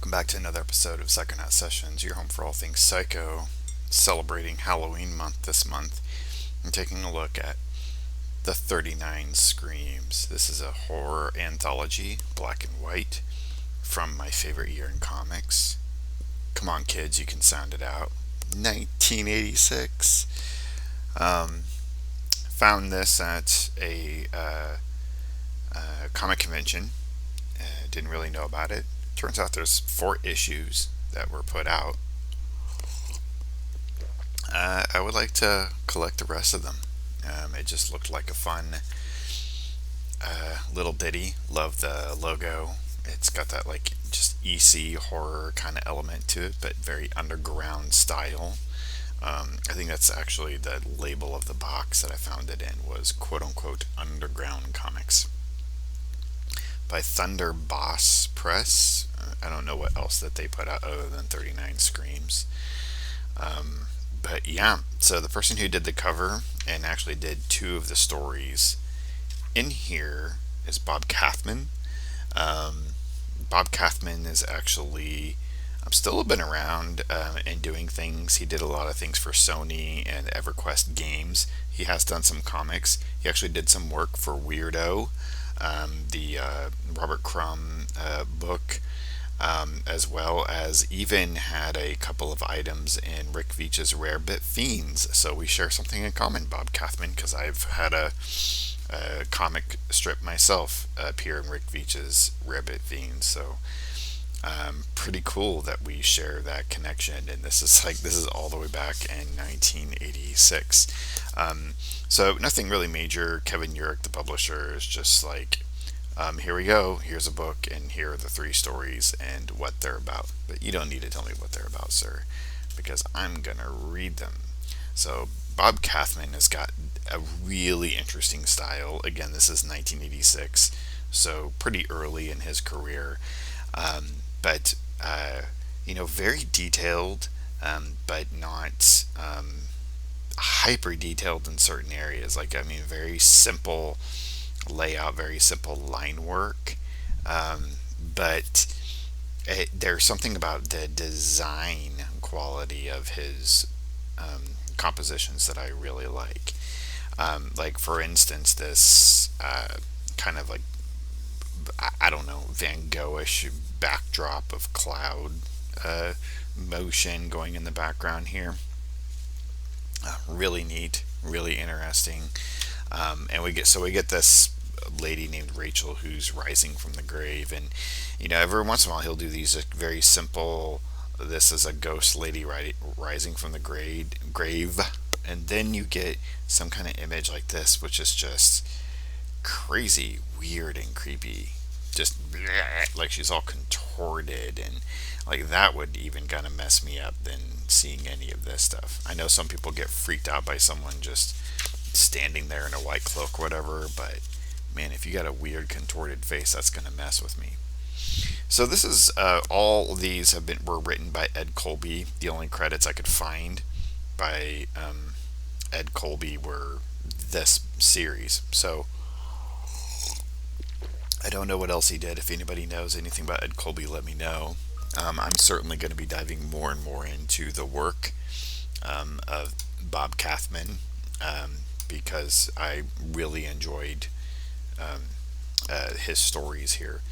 welcome back to another episode of Psychonaut Sessions, your home for all things psycho, celebrating Halloween month this month, and taking a look at the 39 Screams. This is a horror anthology, black and white, from my favorite year in comics. Come on, kids, you can sound it out. 1986. Found this at a comic convention. Didn't really know about it. Turns out there's 4 issues that were put out. I would like to collect the rest of them. It just looked like a fun little ditty. Love the logo. It's got that like just EC horror kind of element to it, but very underground style. I think that's actually the label of the box that I found it in was quote unquote underground comics by Thunder Boss Press. I don't know what else that they put out other than 39 Screams. But yeah, so the person who did the cover and actually did 2 of the stories in here is Bob Kathman. Bob Kathman is actually still been around and doing things. He did a lot of things for Sony and EverQuest games. He has done some comics. He actually did some work for Weirdo, the Robert Crumb book, as well as even had a couple of items in Rick Veitch's Rare Bit Fiends. So we share something in common, Bob Kathman, because I've had a comic strip myself appear in Rick Veitch's Rare Bit Fiends. So pretty cool that we share that connection. And this is all the way back in 1986. So nothing really major. Kevin Urich, the publisher, is just like, here we go, here's a book, and here are the 3 stories and what they're about. But you don't need to tell me what they're about, sir, because I'm gonna read them. So Bob Kathman has got a really interesting style. Again, this is 1986, so pretty early in his career. But very detailed, but not hyper detailed in certain areas. Very simple layout, very simple line work. But there's something about the design quality of his compositions that I really like. Like, for instance, this kind of like, I don't know, Van Gogh-ish backdrop of cloud motion going in the background here. Really neat, really interesting. And we get this lady named Rachel who's rising from the grave, and every once in a while he'll do these very simple. This is a ghost lady rising from the grave, and then you get some kind of image like this, which is just crazy, weird, and creepy. Just bleh, like she's all contorted, and like that would even kind of mess me up than seeing any of this stuff. I know some people get freaked out by someone just standing there in a white cloak or whatever, but man, if you got a weird contorted face, that's gonna mess with me. So this is all of these were written by Ed Colby. The only credits I could find by Ed Colby were this series. So I don't know what else he did. If anybody knows anything about Ed Colby, let me know. I'm certainly going to be diving more and more into the work of Bob Kathman, because I really enjoyed his stories here,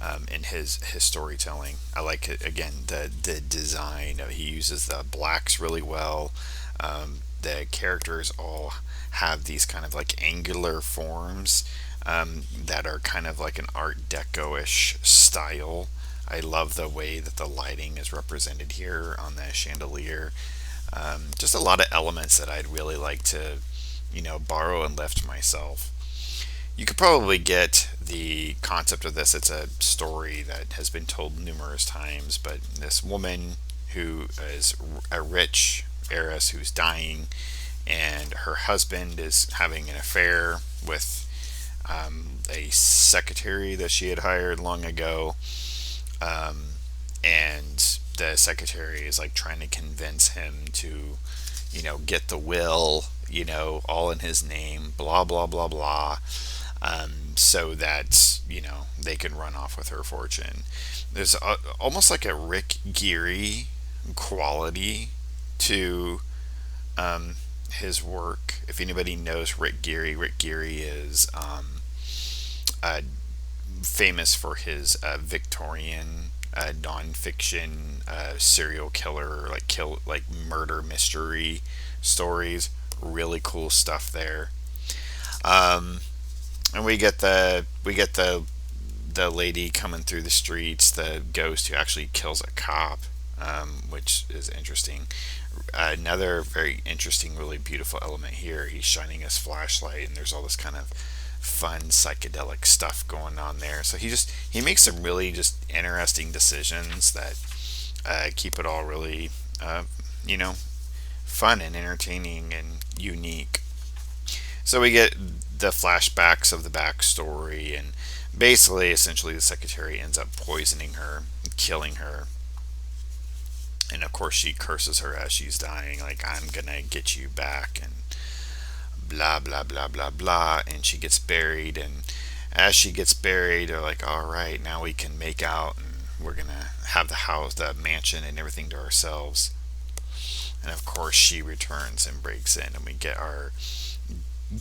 and his storytelling. I like it, again, the design. He uses the blacks really well. The characters all have these kind of like angular forms that are kind of like an Art Deco-ish style. I love the way that the lighting is represented here on the chandelier. Just a lot of elements that I'd really like to, borrow and lift myself. You could probably get the concept of this. It's a story that has been told numerous times, but this woman who is a rich heiress who's dying, and her husband is having an affair with a secretary that she had hired long ago, and the secretary is like trying to convince him to, get the will, all in his name, blah blah blah blah. so that they can run off with her fortune. There's almost like a Rick Geary quality to um, his work. If anybody knows Rick Geary is uh, famous for his Victorian nonfiction serial killer, like murder mystery stories. Really cool stuff there. Um, and we get the lady coming through the streets, the ghost who actually kills a cop, which is interesting. Another very interesting, really beautiful element here. He's shining his flashlight, and there's all this kind of fun psychedelic stuff going on there. So he makes some really just interesting decisions that keep it all really, you know, fun and entertaining and unique. So we get the flashbacks of the backstory, and basically, essentially, the secretary ends up poisoning her, killing her, and of course, she curses her as she's dying, like "I'm gonna get you back," and blah blah blah blah blah. And she gets buried, and as she gets buried, they're like, "All right, now we can make out, and we're gonna have the house, the mansion, and everything to ourselves." And of course, she returns and breaks in, and we get our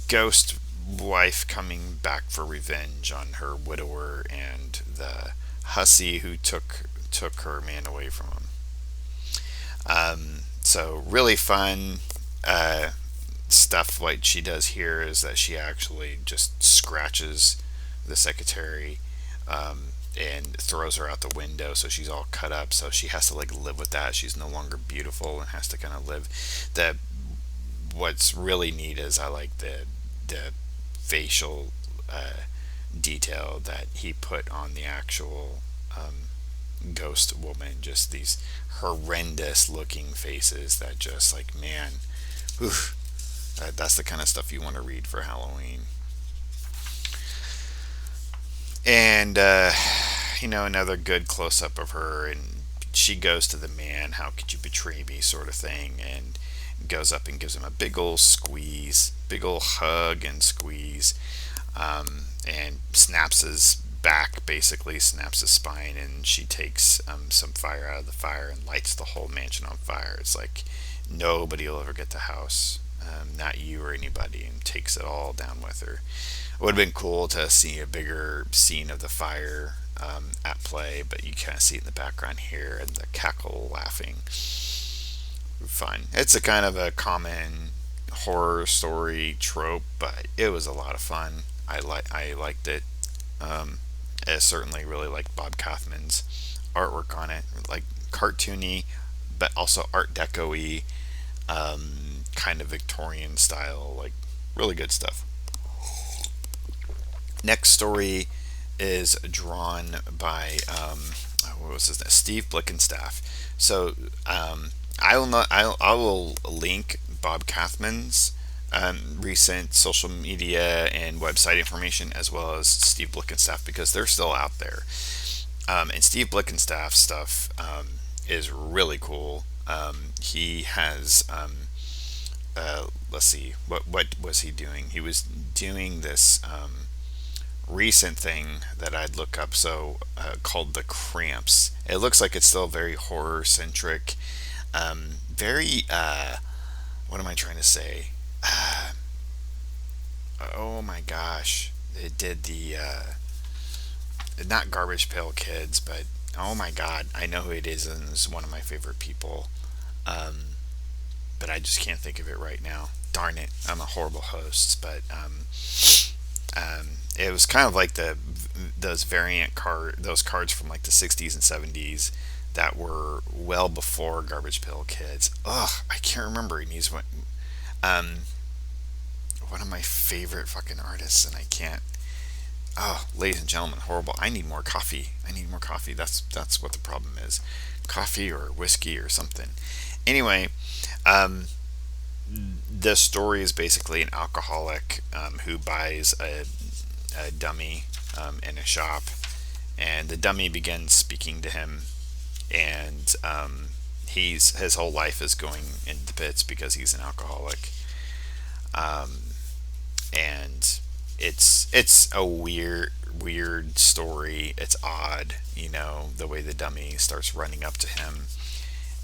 ghost wife coming back for revenge on her widower and the hussy who took her man away from him. So really fun stuff. What she does here is that she actually just scratches the secretary, and throws her out the window, so she's all cut up, so she has to like live with that. She's no longer beautiful and has to kind of live. The What's really neat is I like the facial detail that he put on the actual ghost woman. Just these horrendous looking faces that just like, man, oof, that's the kind of stuff you want to read for Halloween. And another good close up of her, and she goes to the man, "How could you betray me?" sort of thing, and goes up and gives him a big old squeeze, big old hug and squeeze, and snaps his back, basically snaps his spine, and she takes some fire out of the fire and lights the whole mansion on fire. It's like nobody will ever get the house, not you or anybody, and takes it all down with her. It would have been cool to see a bigger scene of the fire at play, but you kind of see it in the background here, and the cackle laughing. Fun. It's a kind of a common horror story trope, but it was a lot of fun. I liked it. I certainly really liked Bob Kaufman's artwork on it, like cartoony, but also Art Deco-y, kind of Victorian style, like really good stuff. Next story is drawn by what was his name? Steve Blickenstaff. So I will not. I will link Bob Kaufman's recent social media and website information, as well as Steve Blickenstaff, because they're still out there. And Steve Blickenstaff stuff is really cool. He has let's see, what was he doing? He was doing this recent thing that I'd look up, so called The Cramps. It looks like it's still very horror centric, very what am I trying to say? Oh my gosh, it did the not Garbage Pail Kids, but oh my god, I know who it is, and it's one of my favorite people. But I just can't think of it right now. Darn it, I'm a horrible host. But it was kind of like those those cards from like the 60s and 70s that were well before Garbage Pail Kids. Ugh, I can't remember. And he's one of my favorite fucking artists, and I can't. Oh, ladies and gentlemen, horrible. I need more coffee. I need more coffee. That's what the problem is. Coffee or whiskey or something. Anyway, the story is basically an alcoholic who buys a dummy in a shop, and the dummy begins speaking to him, and his whole life is going into the pits because he's an alcoholic, and it's a weird story. It's odd, the way the dummy starts running up to him.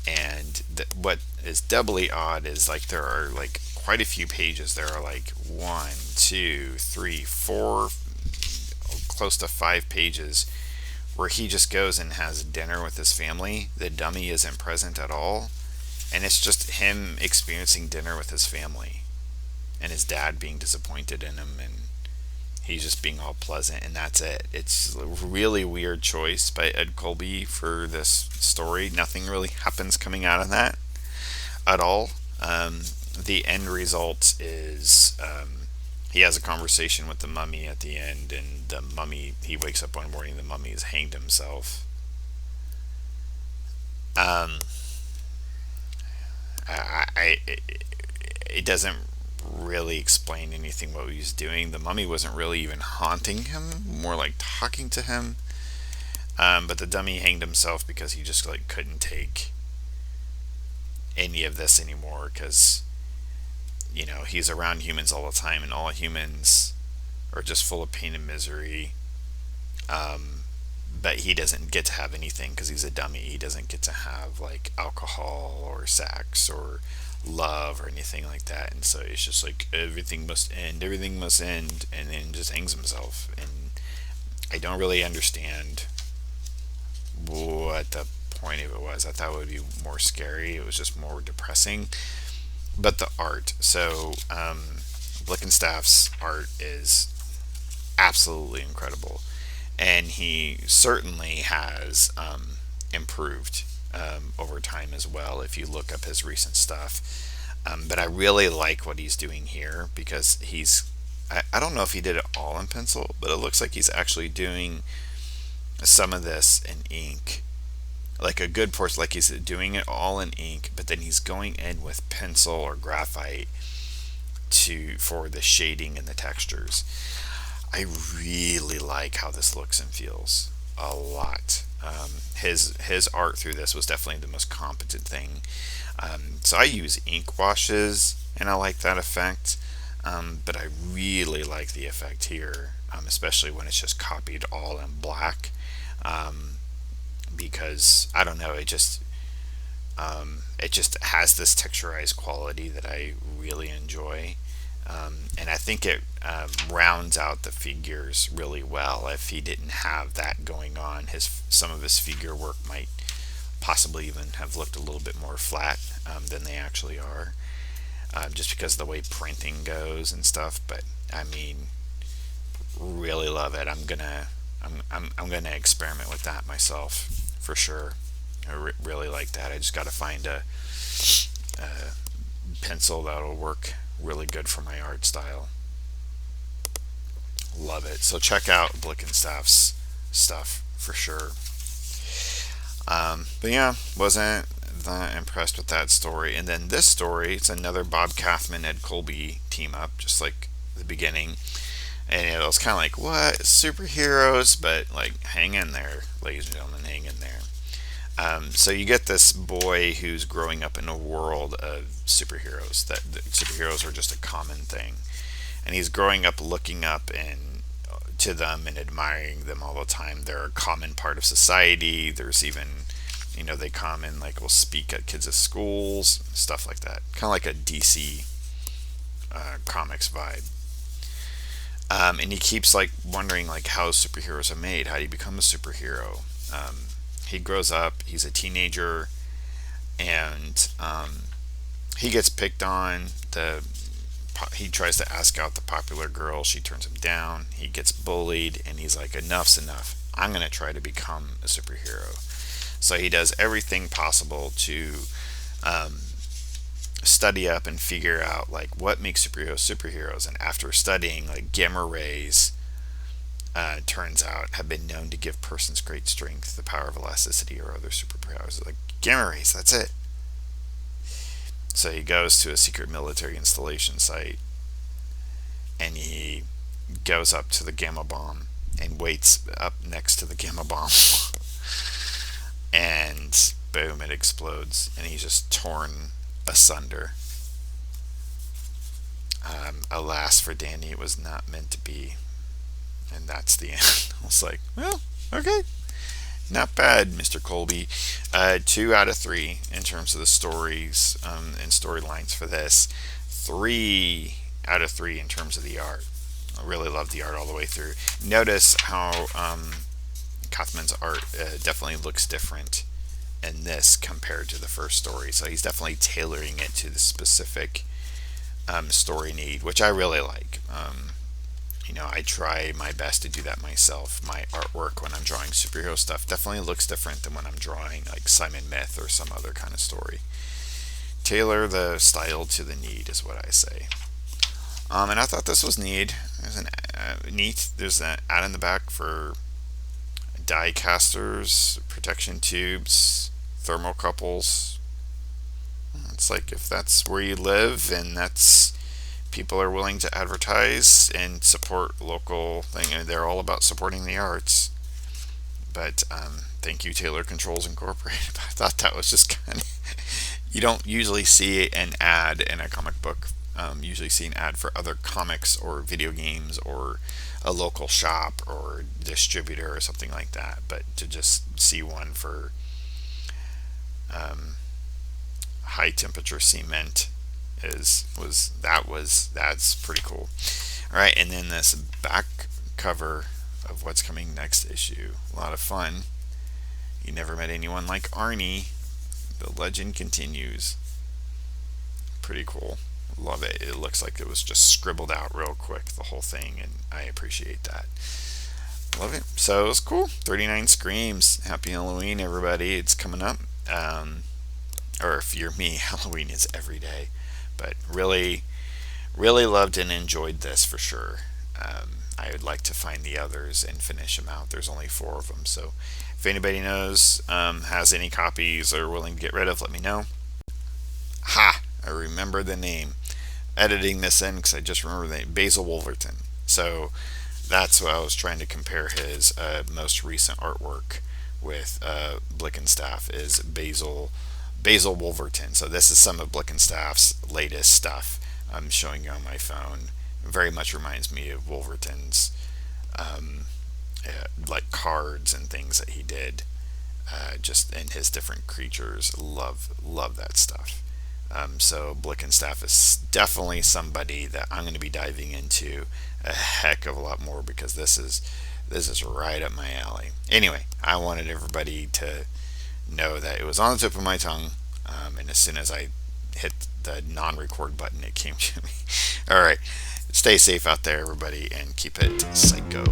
And what is doubly odd is like there are like quite a few pages. There are like one, two, three, four, close to 5 pages where he just goes and has dinner with his family. The dummy isn't present at all, and it's just him experiencing dinner with his family, and his dad being disappointed in him, and he's just being all pleasant, and that's it. It's a really weird choice by Ed Colby for this story. Nothing really happens coming out of that at all. The end result is he has a conversation with the mummy at the end, and the mummy, he wakes up one morning, the mummy has hanged himself. Um, it doesn't really explain anything what he was doing. The mummy wasn't really even haunting him, more like talking to him. But the dummy hanged himself because he just like couldn't take any of this anymore, because he's around humans all the time, and all humans are just full of pain and misery. But he doesn't get to have anything because he's a dummy. He doesn't get to have like alcohol or sex or love or anything like that. And so it's just like everything must end, and then just hangs himself. And I don't really understand what the point of it was. I thought it would be more scary. It was just more depressing. But the art. So, Blickenstaff's art is absolutely incredible. And he certainly has improved over time as well, if you look up his recent stuff. But I really like what he's doing here, because I don't know if he did it all in pencil, but it looks like he's actually doing some of this in ink, like a good portion, like he's doing it all in ink, but then he's going in with pencil or graphite for the shading and the textures. I really like how this looks and feels a lot. His art through this was definitely the most competent thing. So I use ink washes, and I like that effect. But I really like the effect here, especially when it's just copied all in black. Because I don't know, it just has this texturized quality that I really enjoy. And I think it rounds out the figures really well. If he didn't have that going on, some of his figure work might possibly even have looked a little bit more flat than they actually are, just because of the way printing goes and stuff. But I mean, really love it. I'm gonna experiment with that myself for sure. I really like that. I just got to find a pencil that'll work really good for my art style. Love it. So check out Blickenstaff's stuff for sure. But yeah, wasn't that impressed with that story. And then this story, it's another Bob Kaufman, Ed Colby team up, just like the beginning. And it was kind of like, what? Superheroes? But like, hang in there, ladies and gentlemen, hang in there. So you get this boy who's growing up in a world of superheroes. That superheroes are just a common thing, and he's growing up looking up and to them and admiring them all the time. They're a common part of society. There's even, they come and like will speak at kids' schools, stuff like that. Kind of like a DC comics vibe. And he keeps like wondering like how superheroes are made. How do you become a superhero? He grows up. He's a teenager, and he gets picked on. He tries to ask out the popular girl. She turns him down. He gets bullied, and he's like, "Enough's enough. I'm gonna try to become a superhero." So he does everything possible to study up and figure out like what makes superheroes. And after studying, like gamma rays, turns out have been known to give persons great strength, the power of elasticity, or other superpowers. Like gamma rays, that's it. So he goes to a secret military installation site, and he goes up to the gamma bomb and waits up next to the gamma bomb. And boom, it explodes, and he's just torn asunder. Alas for Danny, it was not meant to be. And that's the end. I was like, well, okay. Not bad, Mr. Colby. 2 out of 3 in terms of the stories and storylines for this. 3 out of 3 in terms of the art. I really love the art all the way through. Notice how Kathman's art definitely looks different in this compared to the first story. So he's definitely tailoring it to the specific story need, which I really like. I try my best to do that myself. My artwork when I'm drawing superhero stuff definitely looks different than when I'm drawing like Simon Myth or some other kind of story. Tailor the style to the need is what I say. And I thought this was neat. Neat. There's an ad in the back for die casters, protection tubes, thermocouples. It's like if that's where you live and that's people are willing to advertise and support local thing, and they're all about supporting the arts. But thank you, Taylor Controls Incorporated. I thought that was just kind of you don't usually see an ad in a comic book. Usually see an ad for other comics or video games or a local shop or distributor or something like that. But to just see one for high temperature cement that's pretty cool. All right, and then this back cover of what's coming next issue. A lot of fun. You never met anyone like Arnie. The legend continues. Pretty cool. Love it. It looks like it was just scribbled out real quick, the whole thing, and I appreciate that. Love it. So it was cool. 39 Screams. Happy Halloween, everybody. It's coming up. Or if you're me, Halloween is every day. But really, really loved and enjoyed this for sure. I would like to find the others and finish them out. There's only 4 of them, so if anybody knows, has any copies or willing to get rid of, let me know. Ha! I remember the name. Editing this in because I just remember the name. Basil Wolverton. So that's what I was trying to compare his most recent artwork with Blickenstaff is Basil Wolverton. So this is some of Blickenstaff's latest stuff. I'm showing you on my phone. It very much reminds me of Wolverton's like cards and things that he did just in his different creatures. Love that stuff. So Blickenstaff is definitely somebody that I'm going to be diving into a heck of a lot more because this is right up my alley. Anyway, I wanted everybody to know that it was on the tip of my tongue, and as soon as I hit the non-record button, it came to me. All right, stay safe out there, everybody, and keep it psycho.